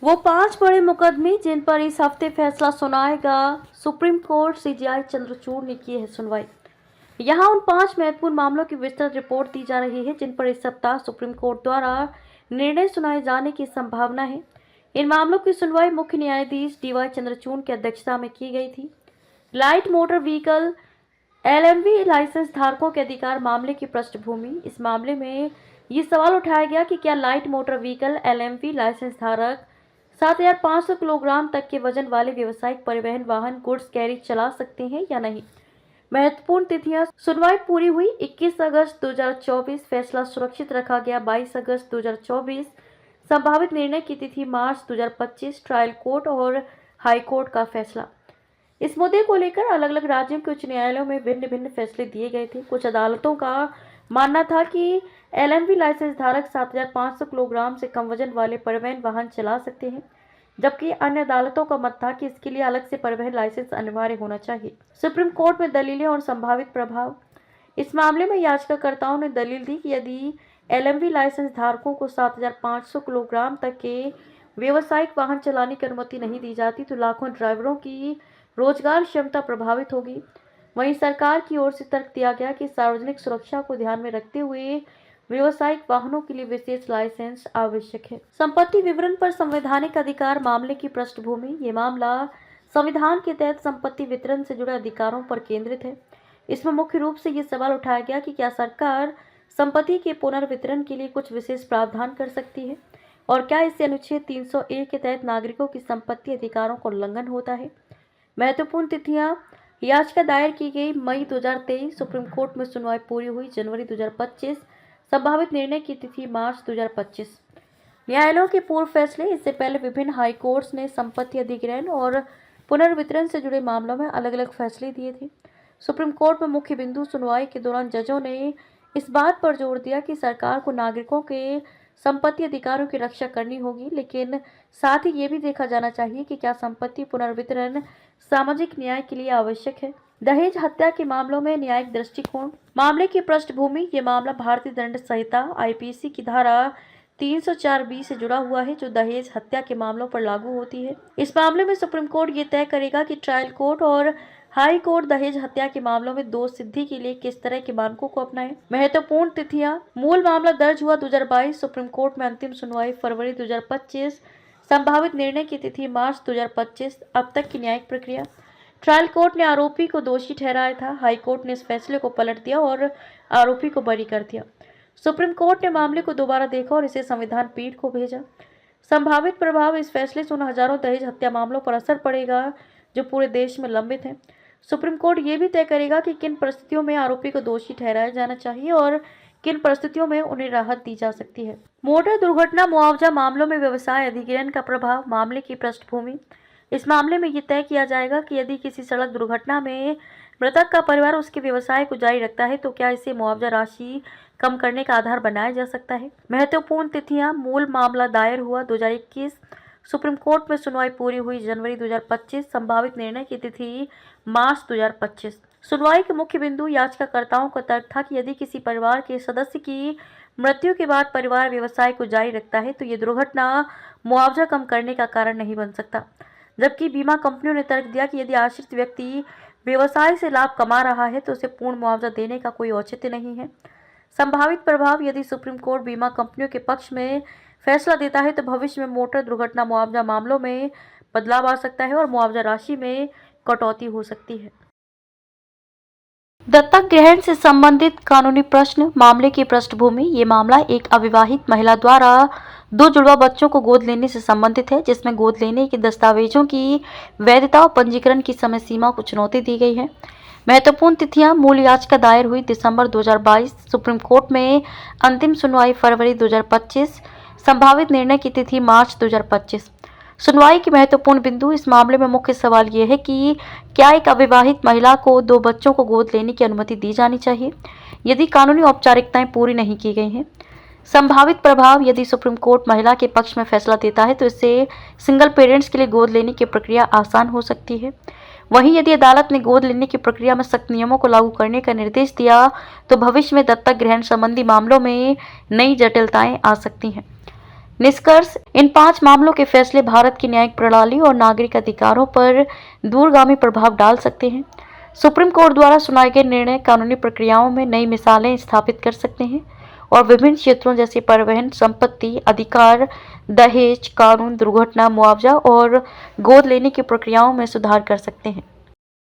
वो 5 बड़े मुकदमे जिन पर इस हफ्ते फैसला सुनाएगा। सुप्रीम कोर्ट सीजेआई चंद्रचूड़ ने की है सुनवाई। यहाँ उन 5 महत्वपूर्ण मामलों की विस्तृत रिपोर्ट दी जा रही है जिन पर इस सप्ताह सुप्रीम कोर्ट द्वारा निर्णय सुनाए जाने की संभावना है। इन मामलों की सुनवाई मुख्य न्यायाधीश डीवाई चंद्रचूड़ की अध्यक्षता में की गई थी। Light motor vehicle LMV licence धारकों के अधिकार मामले की पृष्ठभूमि। इस मामले में ये सवाल उठाया गया कि क्या light motor vehicle LMV licence धारक 7,500 किलोग्राम तक के वजन वाले व्यावसायिक परिवहन वाहन गुड्स कैरी चला सकते हैं या नहीं। महत्वपूर्ण तिथियां। सुनवाई पूरी हुई 21 अगस्त 2024। फैसला सुरक्षित रखा गया 22 अगस्त 2024। संभावित निर्णय की तिथि मार्च 2025। ट्रायल कोर्ट और हाई कोर्ट का फैसला। इस मुद्दे को लेकर अलग अलग राज्यों के उच्च न्यायालयों में भिन्न भिन्न फैसले दिए गए थे। कुछ अदालतों का मानना था कि एलएमवी लाइसेंस धारक 7,500 किलोग्राम से कम वजन वाले परिवहन वाहन चला सकते हैं, जबकि अन्य अदालतों का मत था कि इसके लिए अलग से परिवहन लाइसेंस अनिवार्य होना चाहिए। सुप्रीम कोर्ट में दलीलें और संभावित प्रभाव। इस मामले में याचिकाकर्ताओं ने दलील दी कि यदि एलएमवी लाइसेंस धारकों को 7,500 किलोग्राम तक के व्यावसायिक वाहन चलाने की अनुमति नहीं दी जाती तो लाखों ड्राइवरों की रोजगार क्षमता प्रभावित होगी। वहीं सरकार की ओर से तर्क दिया गया कि सार्वजनिक सुरक्षा को ध्यान में रखते हुए व्यावसायिक वाहनों के लिए विशेष लाइसेंस आवश्यक है। संपत्ति विवरण पर संवैधानिक अधिकार मामले की पृष्ठभूमि। ये मामला संविधान के तहत संपत्ति वितरण से जुड़े अधिकारों पर केंद्रित है। इसमें मुख्य रूप से ये सवाल उठाया गया कि क्या सरकार संपत्ति के पुनर्वितरण के लिए कुछ विशेष प्रावधान कर सकती है और क्या इससे अनुच्छेद 301 के तहत नागरिकों की संपत्ति अधिकारों का उल्लंघन होता है। महत्वपूर्ण तिथियां। याचिका दायर की गई मई 2023। सुप्रीम कोर्ट में सुनवाई पूरी हुई जनवरी 2025। संभावित निर्णय की तिथि मार्च 2025। न्यायालयों के पूर्व फैसले। इससे पहले विभिन्न हाई कोर्ट्स ने संपत्ति अधिग्रहण और पुनर्वितरण से जुड़े मामलों में अलग अलग फैसले दिए थे। सुप्रीम कोर्ट में मुख्य बिंदु। सुनवाई के दौरान जजों ने इस बात पर जोर दिया कि सरकार को नागरिकों के संपत्ति अधिकारों की रक्षा करनी होगी, लेकिन साथ ही ये भी देखा जाना चाहिए कि क्या संपत्ति पुनर्वितरण सामाजिक न्याय के लिए आवश्यक है। दहेज हत्या के मामलों में न्यायिक दृष्टिकोण। मामले की पृष्ठभूमि। ये मामला भारतीय दंड संहिता आईपीसी की धारा 304(b) से जुड़ा हुआ है, जो दहेज हत्या के मामलों पर लागू होती है। इस मामले में सुप्रीम कोर्ट ये तय करेगा कि ट्रायल कोर्ट और हाई कोर्ट दहेज हत्या के मामलों में दोष सिद्धि के लिए किस तरह के मानकों को अपनाएं। महत्वपूर्ण तिथियां। मूल मामला दर्ज हुआ 2022। सुप्रीम कोर्ट में अंतिम सुनवाई फरवरी 2025। संभावित निर्णय की तिथि मार्च 2025। अब तक की न्यायिक प्रक्रिया। ट्रायल कोर्ट ने आरोपी को दोषी ठहराया था। हाई कोर्ट ने इस फैसले को पलट दिया और आरोपी को बरी कर दिया। सुप्रीम कोर्ट ने मामले को दोबारा देखा और इसे संविधान पीठ को भेजा। संभावित प्रभाव। इस फैसले से उन हजारों दहेज हत्या मामलों पर असर पड़ेगा जो पूरे देश में लंबित हैं। सुप्रीम कोर्ट ये भी तय करेगा कि किन परिस्थितियों में आरोपी को दोषी ठहराया जाना चाहिए और किन परिस्थितियों में उन्हें राहत दी जा सकती है। मोटर दुर्घटना मुआवजा मामलों में व्यवसाय अधिग्रहण का प्रभाव। मामले की पृष्ठभूमि। इस मामले में ये तय किया जाएगा कि यदि किसी सड़क दुर्घटना में मृतक का परिवार उसके व्यवसाय को जारी रखता है तो क्या इसे मुआवजा राशि कम करने का आधार बनाया जा सकता है। महत्वपूर्ण तिथियां। मूल मामला दायर हुआ 2021। सुप्रीम कोर्ट में सुनवाई पूरी हुई जनवरी 2025। संभावित निर्णय की तिथि मार्च 2025। सुनवाई के मुख्य बिंदु। याचिकाकर्ताओं का तर्क था कि यदि किसी परिवार के सदस्य की मृत्यु के बाद परिवार व्यवसाय को जारी रखता है तो ये दुर्घटना मुआवजा कम करने का कारण नहीं बन सकता, जबकि बीमा कंपनियों ने तर्क दिया कि यदि आश्रित व्यक्ति व्यवसाय से लाभ कमा रहा है तो उसे पूर्ण मुआवजा देने का कोई औचित्य नहीं है। संभावित प्रभाव। यदि सुप्रीम कोर्ट बीमा कंपनियों के पक्ष में फैसला देता है तो भविष्य में मोटर दुर्घटना मुआवजा मामलों में बदलाव आ सकता है और मुआवजा राशि में कटौती हो सकती है। दत्तक ग्रहण से संबंधित कानूनी प्रश्न। मामले की पृष्ठभूमि। ये मामला एक अविवाहित महिला द्वारा 2 जुड़वा बच्चों को गोद लेने से संबंधित है, जिसमें गोद लेने के दस्तावेजों की वैधता और पंजीकरण की समय सीमा को चुनौती दी गई है। महत्वपूर्ण तिथियां। मूल याचिका दायर हुई दिसंबर 2022। सुप्रीम कोर्ट में अंतिम सुनवाई फरवरी 2025। संभावित निर्णय की तिथि मार्च 2025। सुनवाई के महत्वपूर्ण बिंदु। इस मामले में मुख्य सवाल यह है कि क्या एक अविवाहित महिला को 2 बच्चों को गोद लेने की अनुमति दी जानी चाहिए यदि कानूनी औपचारिकताएं पूरी नहीं की गई हैं। संभावित प्रभाव। यदि सुप्रीम कोर्ट महिला के पक्ष में फैसला देता है तो इससे सिंगल पेरेंट्स के लिए गोद लेने की प्रक्रिया आसान हो सकती है। वहीं यदि अदालत ने गोद लेने की प्रक्रिया में सख्त नियमों को लागू करने का निर्देश दिया तो भविष्य में दत्तक ग्रहण संबंधी मामलों में नई जटिलताएं आ सकती हैं। निष्कर्ष, इन 5 मामलों के फैसले भारत की न्यायिक प्रणाली और नागरिक अधिकारों पर दूरगामी प्रभाव डाल सकते हैं। सुप्रीम कोर्ट द्वारा सुनाए गए निर्णय कानूनी प्रक्रियाओं में नई मिसालें स्थापित कर सकते हैं और विभिन्न क्षेत्रों जैसे परिवहन, संपत्ति अधिकार, दहेज कानून, दुर्घटना मुआवजा और गोद लेने की प्रक्रियाओं में सुधार कर सकते हैं।